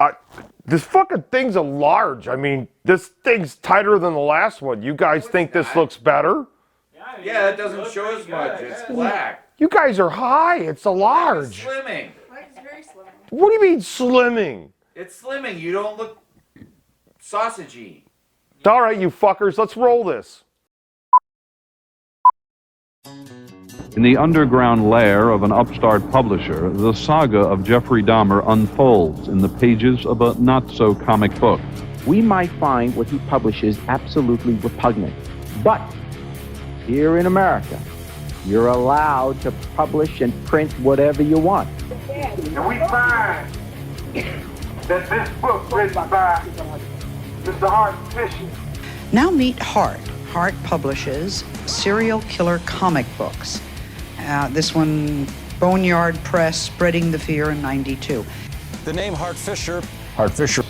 I, this fucking thing's a large. I mean, this thing's tighter than the last one. You guys think this looks better? Yeah, it doesn't show as much. It's black. You guys are high. It's a Black is large. slimming. Black is very slimming. What do you mean slimming? It's slimming. You don't look sausagey. All right, you fuckers, let's roll this. In the underground lair of an upstart publisher, the saga of Jeffrey Dahmer unfolds in the pages of a not-so-comic book. We might find what he publishes absolutely repugnant, but here in America, you're allowed to publish and print whatever you want. And we find that this book written by Mr. Hart Fisher. Now meet Hart. Hart publishes serial killer comic books. This one, Boneyard Press, Spreading the Fear in '92. The name Hart Fisher. Hart Fisher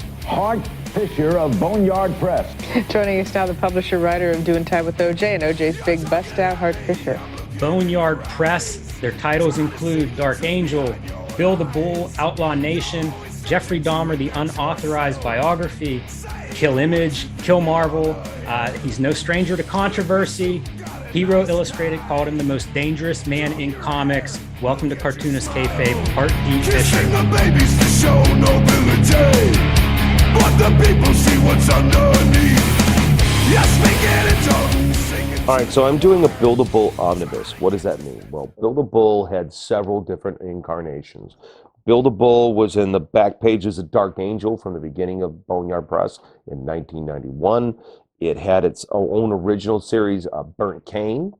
of Boneyard Press. Joining us now, the publisher, writer of Doing Time with OJ and OJ's Big Bust Out, Hart Fisher. Boneyard Press. Their titles include Dark Angel, Bill the Bull, Outlaw Nation, Jeffrey Dahmer, the Unauthorized Biography, Kill Image, Kill Marvel. He's no stranger to controversy. Hero Illustrated called him the most dangerous man in comics. Welcome to Cartoonist Kayfabe, Hart D. Fisher. The babies to show nobility, but the people see what's underneath. Yes, we get it, don't. All right, so I'm doing a buildable omnibus. What does that mean? Well, Build a Bull had several different incarnations. Build a Bull was in the back pages of Dark Angel from the beginning of Boneyard Press in 1991. It had its own original series, Burnt Cane,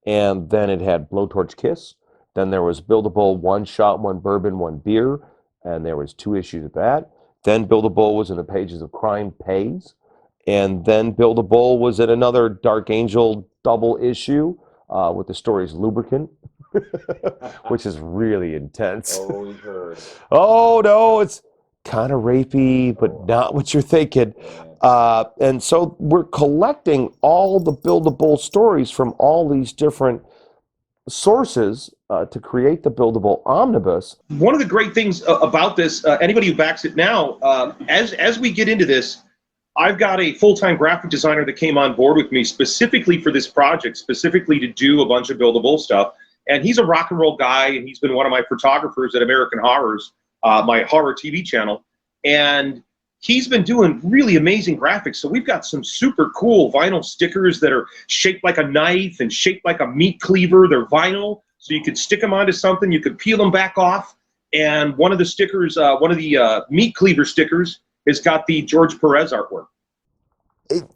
and then it had Blowtorch Kiss. Then there was Build a Bull, One Shot, One Bourbon, One Beer, and there was 2 issues of that. Then Build a Bull was in the pages of Crime Pays, and then Build a Bull was in another Dark Angel double issue with the stories Lubricant, which is really intense. Oh, we heard. Oh, no, it's kind of rapey, but not what you're thinking. And so we're collecting all the buildable stories from all these different sources to create the buildable omnibus. One of the great things about this, anybody who backs it now, as we get into this, I've got a full-time graphic designer that came on board with me specifically for this project, specifically to do a bunch of buildable stuff. And he's a rock and roll guy, and he's been one of my photographers at American Horrors, my horror TV channel. And he's been doing really amazing graphics. So we've got some super cool vinyl stickers that are shaped like a knife and shaped like a meat cleaver. They're vinyl, so you could stick them onto something, you could peel them back off. And one of the stickers, one of the meat cleaver stickers, has got the George Perez artwork.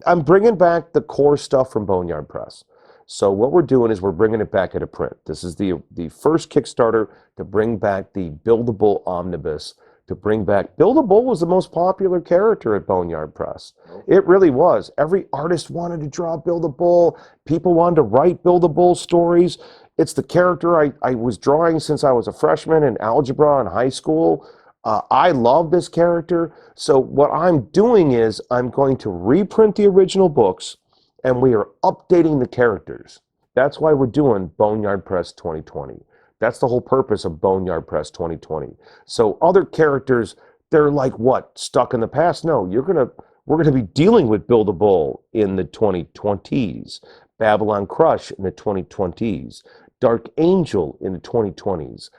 I'm bringing back the core stuff from Boneyard Press. So what we're doing is we're bringing it back into print. This is the first Kickstarter to bring back the buildable omnibus, to bring back... Bill the Bull was the most popular character at Boneyard Press. It really was. Every artist wanted to draw Bill the Bull. People wanted to write Bill the Bull stories. It's the character I was drawing since I was a freshman in algebra in high school. I love this character. So what I'm doing is I'm going to reprint the original books, and we are updating the characters. That's why we're doing Boneyard Press 2020. That's the whole purpose of Boneyard Press 2020. So other characters, they're like what? Stuck in the past? No, we're gonna be dealing with Build a Bull in the 2020s, Babylon Crush in the 2020s, Dark Angel in the 2020s.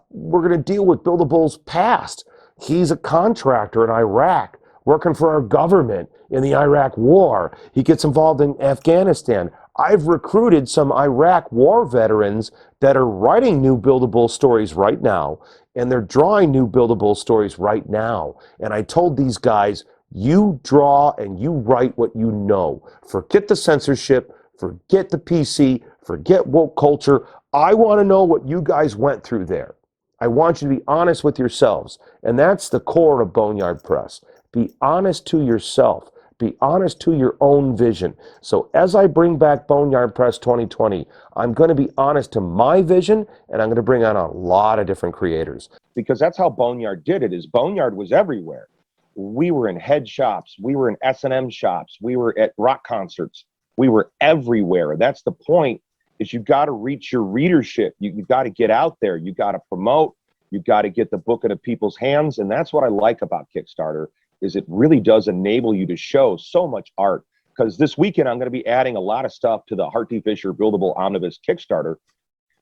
We're gonna deal with Build a Bull's past. He's a contractor in Iraq, working for our government in the Iraq War. He gets involved in Afghanistan. I've recruited some Iraq war veterans that are writing new buildable stories right now, and they're drawing new buildable stories right now. And I told these guys, you draw and you write what you know. Forget the censorship, forget the PC, forget woke culture. I want to know what you guys went through there. I want you to be honest with yourselves. And that's the core of Boneyard Press. Be honest to yourself. Be honest to your own vision. So as I bring back Boneyard Press 2020, I'm going to be honest to my vision, and I'm going to bring on a lot of different creators. Because that's how Boneyard did it, is Boneyard was everywhere. We were in head shops. We were in S&M shops. We were at rock concerts. We were everywhere. That's the point, is you've got to reach your readership. You've got to get out there. You've got to promote. You've got to get the book into people's hands. And that's what I like about Kickstarter, is it really does enable you to show so much art. Because this weekend, I'm going to be adding a lot of stuff to the Hart T. Fisher Buildable Omnibus Kickstarter.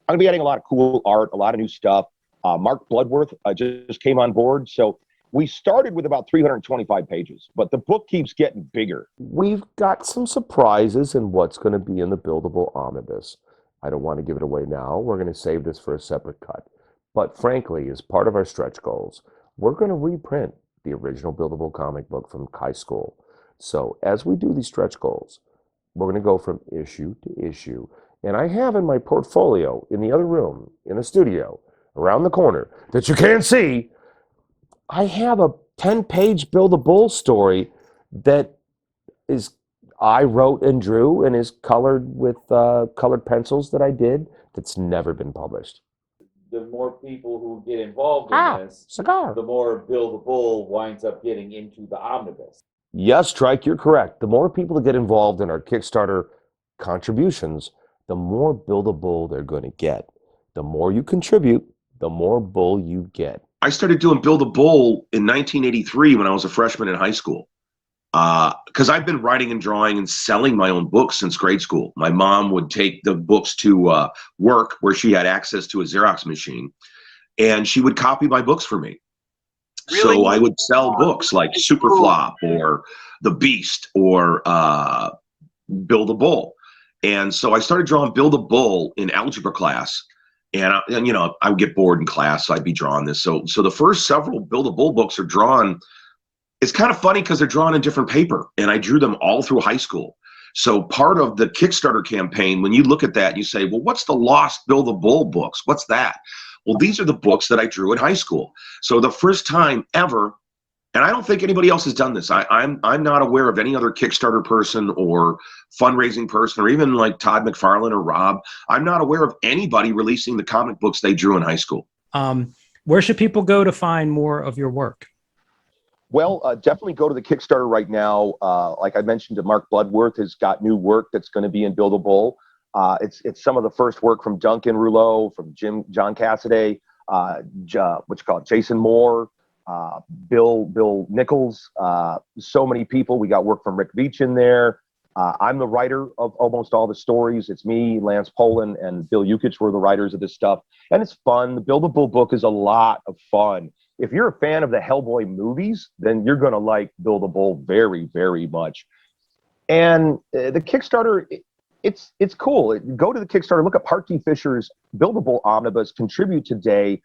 I'm going to be adding a lot of cool art, a lot of new stuff. Mark Bloodworth just came on board. So we started with about 325 pages, but the book keeps getting bigger. We've got some surprises in what's going to be in the Buildable Omnibus. I don't want to give it away now. We're going to save this for a separate cut. But frankly, as part of our stretch goals, we're going to reprint the original Buildable comic book from high school. So as we do these stretch goals, we're going to go from issue to issue. And I have in my portfolio, in the other room, in the studio, around the corner, that you can't see, I have a 10-page Build-A-Bull story that is I wrote and drew and is colored with colored pencils that I did, that's never been published. The more people who get involved in this, the more Build-A-Bull winds up getting into the omnibus. Yes, Trike, you're correct. The more people that get involved in our Kickstarter contributions, the more Build-A-Bull they're going to get. The more you contribute, the more bull you get. I started doing Build-A-Bull in 1983 when I was a freshman in high school. Because I've been writing and drawing and selling my own books since grade school. My mom would take the books to work where she had access to a Xerox machine, and she would copy my books for me. Really? So I would sell books like Superflop or The Beast or Build-A-Bull. And so I started drawing Build-A-Bull in algebra class. And you know, I would get bored in class, so I'd be drawing this. So the first several Build-A-Bull books are drawn. It's kind of funny because they're drawn in different paper, and I drew them all through high school. So part of the Kickstarter campaign, when you look at that, you say, well, what's the lost Build-A-Bull books? What's that? Well, these are the books that I drew in high school. So the first time ever, and I don't think anybody else has done this. I'm not aware of any other Kickstarter person or fundraising person, or even like Todd McFarlane or Rob. I'm not aware of anybody releasing the comic books they drew in high school. Where should people go to find more of your work? Well, definitely go to the Kickstarter right now. Like I mentioned, Mark Bloodworth has got new work that's going to be in Build-A-Bull. It's some of the first work from Duncan Rouleau, from John Cassaday, Jason Moore, Bill Nichols, so many people. We got work from Rick Veitch in there. I'm the writer of almost all the stories. It's me, Lance Poland, and Bill Yukich were the writers of this stuff. And it's fun. The Build-A-Bull book is a lot of fun. If you're a fan of the Hellboy movies, then you're going to like Build-A-Bull very, very much. And the Kickstarter, it's cool. Go to the Kickstarter, look up Hart T. Fisher's Build-A-Bull Omnibus, contribute today.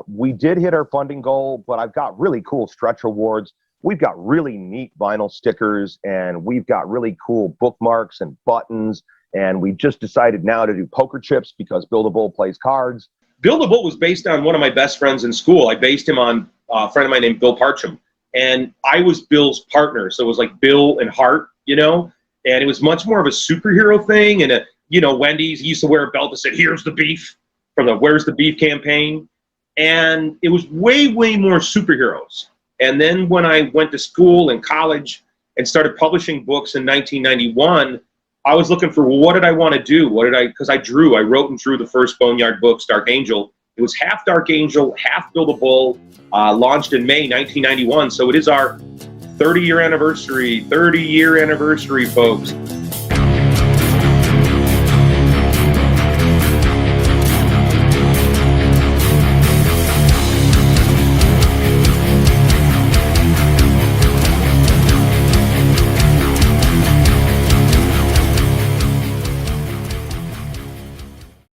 We did hit our funding goal, but I've got really cool stretch awards. We've got really neat vinyl stickers, and we've got really cool bookmarks and buttons. And we just decided now to do poker chips because Build-A-Bull plays cards. Build-A-Bull was based on one of my best friends in school. I based him on a friend of mine named Bill Parcham. And I was Bill's partner. So it was like Bill and Hart, you know, and it was much more of a superhero thing. And, you know, Wendy's used to wear a belt that said, "Here's the beef," from the Where's the Beef campaign. And it was way, way more superheroes. And then when I went to school and college and started publishing books in 1991, I was looking for, well, what did I want to do? Because I wrote and drew the first Boneyard books, Dark Angel. It was half Dark Angel, half Build-A-Bull, launched in May 1991. So it is our 30-year anniversary, folks.